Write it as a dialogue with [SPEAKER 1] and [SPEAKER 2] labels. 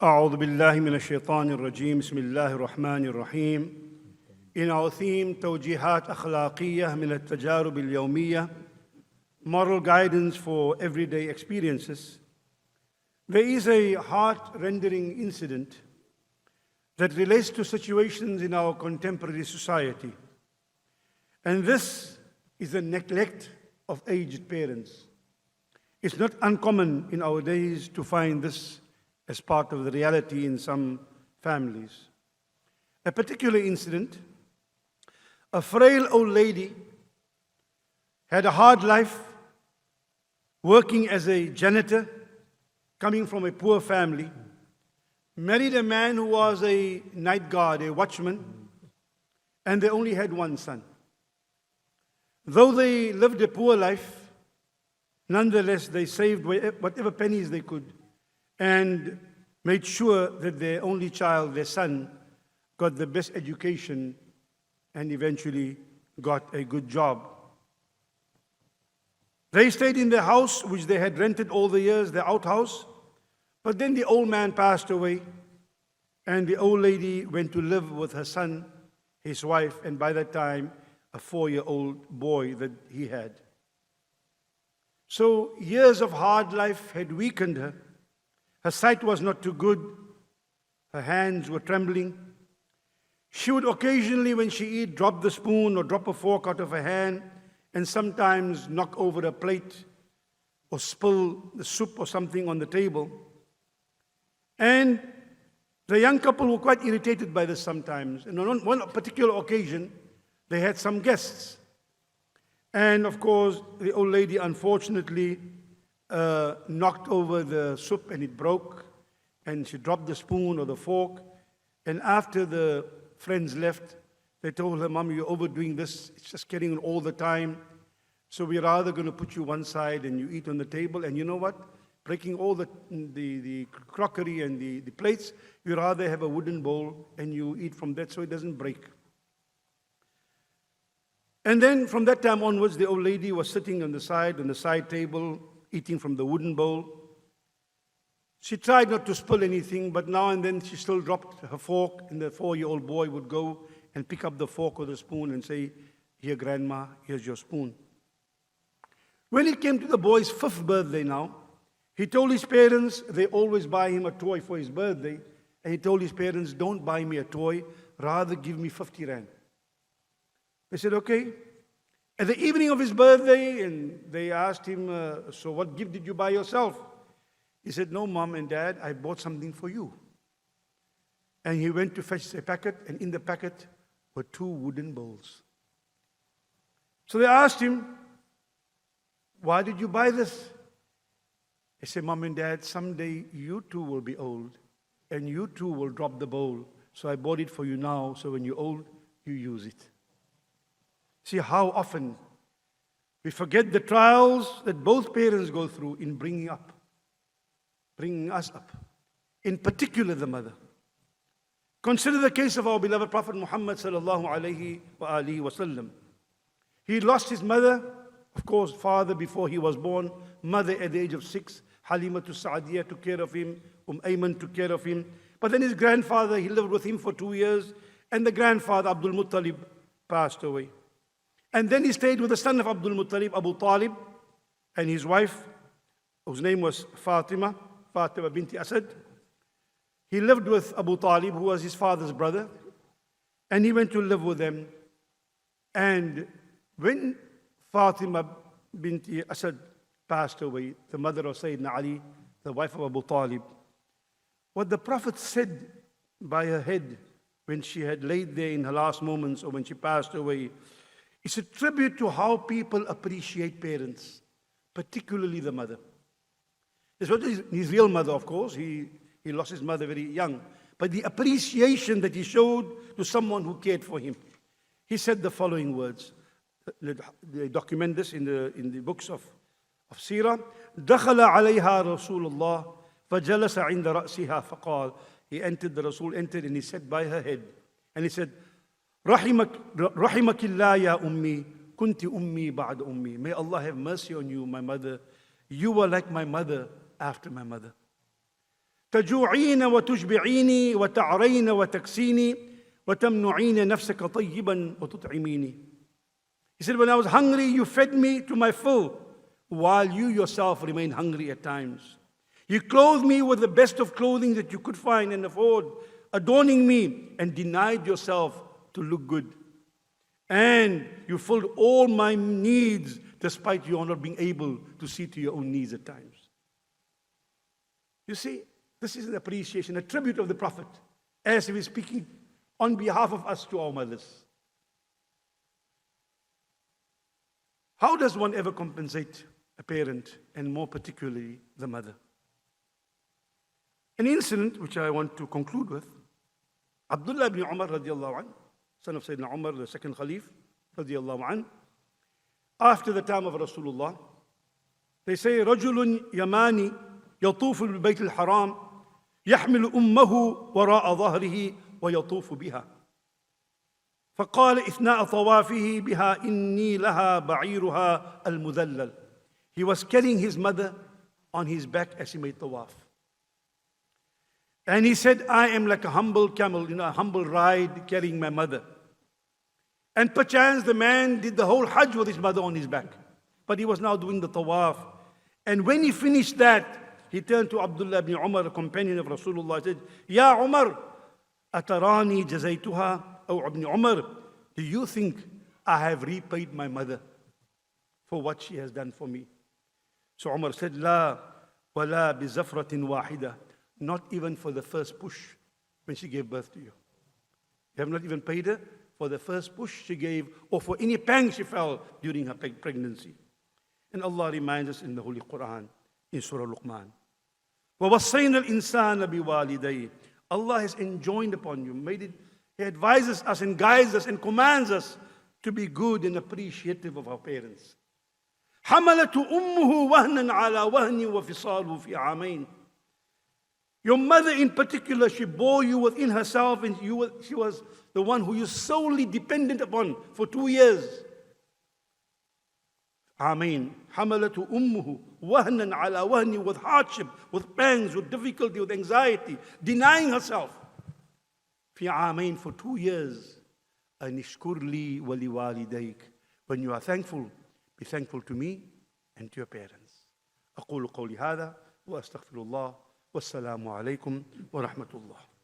[SPEAKER 1] أعوذ بالله من الشيطان الرجيم بسم الله الرحمن الرحيم. In our theme توجيهات أخلاقية من التجارب اليومية, moral guidance for everyday experiences, there is a heart-rending incident that relates to situations in our contemporary society. And this is the neglect of aged parents. It's not uncommon in our days to find this as part of the reality in some families. A particular incident: a frail old lady had a hard life, working as a janitor, coming from a poor family, married a man who was a night guard, a watchman, and they only had one son. Though they lived a poor life, nonetheless they saved whatever pennies they could and made sure that their only child, their son, got the best education and eventually got a good job. They stayed in their house, which they had rented all the years, their outhouse, but then the old man passed away, and the old lady went to live with her son, his wife, and by that time, a 4-year-old boy that he had. So years of hard life had weakened her. Her sight was not too good. Her hands were trembling. She would occasionally, when she eat, drop the spoon or drop a fork out of her hand, and sometimes knock over a plate or spill the soup or something on the table. And the young couple were quite irritated by this sometimes. And on one particular occasion, they had some guests. And of course, the old lady unfortunately knocked over the soup and it broke, and she dropped the spoon or the fork. And after the friends left, they told her, "Mom, you're overdoing this. It's just getting on all the time. So we're rather going to put you one side and you eat on the table. And you know what? Breaking all the crockery and the plates, you rather have a wooden bowl and you eat from that so it doesn't break." And then from that time onwards, the old lady was sitting on the side table, eating from the wooden bowl. She tried not to spill anything, but now and then she still dropped her fork, and the 4-year-old boy would go and pick up the fork or the spoon and say, "Here, Grandma, here's your spoon." When it came to the boy's 5th birthday now, he told his parents they always buy him a toy for his birthday, and he told his parents, "Don't buy me a toy, rather give me 50 rand. They said, "Okay." At the evening of his birthday, and they asked him, "So what gift did you buy yourself?" He said, "No, Mom and Dad, I bought something for you." And he went to fetch a packet, and in the packet were 2 wooden bowls. So they asked him, "Why did you buy this?" He said, "Mom and Dad, someday you too will be old, and you too will drop the bowl. So I bought it for you now, so when you're old, you use it." See how often we forget the trials that both parents go through in bringing us up, in particular the mother. Consider the case of our beloved Prophet Muhammad sallallahu alaihi wasallam. He lost his mother, of course, father before he was born, mother at the age of 6. Halimatu Sa'adiyah took care of him, Ayman took care of him. But then his grandfather, he lived with him for 2 years, and the grandfather, Abdul Muttalib, passed away. And then he stayed with the son of Abdul Muttalib, Abu Talib, and his wife, whose name was Fatima binti Asad. He lived with Abu Talib, who was his father's brother, and he went to live with them. And when Fatima binti Asad passed away, the mother of Sayyidina Ali, the wife of Abu Talib, what the Prophet said by her head when she had laid there in her last moments or when she passed away, it's a tribute to how people appreciate parents, particularly the mother. It's not his real mother, of course. He lost his mother very young. But the appreciation that he showed to someone who cared for him. He said the following words. They document this in the books of Sirah. دخل عليها رسول الله فجلس عند رأسها فقال. He entered, the Rasul entered, and he sat by her head. And he said, رحمك الله يا أمي كنت أمي بعد أمي. May Allah have mercy on you, my mother. You were like my mother after my mother. تجوعين وتشبعيني وتعرين وتكسيني وتمنعين نفسك طيبا وتطعميني. He said, when I was hungry, you fed me to my full, while you yourself remained hungry at times. You clothed me with the best of clothing that you could find and afford, adorning me, and denied yourself to look good. And you filled all my needs, despite you not being able to see to your own needs at times. You see, this is an appreciation, a tribute of the Prophet, as he was speaking on behalf of us to our mothers. How does one ever compensate a parent, and more particularly the mother? An incident which I want to conclude with. Abdullah ibn Umar radiallahu anh, son of Sayyidina Umar, the second Khalif radiallahu anh, after the time of Rasulullah, they say, رجل يماني يطوف بالبيت الحرام يحمل أمه وراء ظهره ويطوف بها. فقال إثناء طوافه بها إني لها بعيرها المذلل. He was carrying his mother on his back as he made tawaf. And he said, I am like a humble camel, a humble ride carrying my mother. And perchance the man did the whole Hajj with his mother on his back. But he was now doing the tawaf. And when he finished that, he turned to Abdullah ibn Umar, a companion of Rasulullah, said, Ya Umar, atarani jazaytuha, O Ibn Umar, do you think I have repaid my mother for what she has done for me? So Umar said, La wala bi zafratin wahida, not even for the first push when she gave birth to you. You have not even paid her for the first push she gave, or for any pang she felt during her pregnancy. And Allah reminds us in the Holy Quran, in Surah Luqman, وَوَصَّيْنَا الْإِنسَانَ بِوَالِدَيْهِ. Allah has enjoined upon you, made it, He advises us and guides us and commands us to be good and appreciative of our parents. حَمَلَتُ أُمُّهُ وَهْنًا عَلَى وَهْنٍ وَفِصَالُهُ فِي عَامَيْنِ. Your mother in particular, she bore you within herself, and she was the one who you solely dependent upon for 2 years. Ameen. حَمَلَتُ أُمُّهُ وَهْنًا عَلَى وَهْنٍ, with hardship, with pangs, with difficulty, with anxiety, denying herself. في عامين, for 2 years. أَنِ اشْكُرْ لِي وَلِوَالِدَيْكَ. When you are thankful, be thankful to me and to your parents. أقول قولي هذا وأستغفر الله والسلام عليكم ورحمة الله.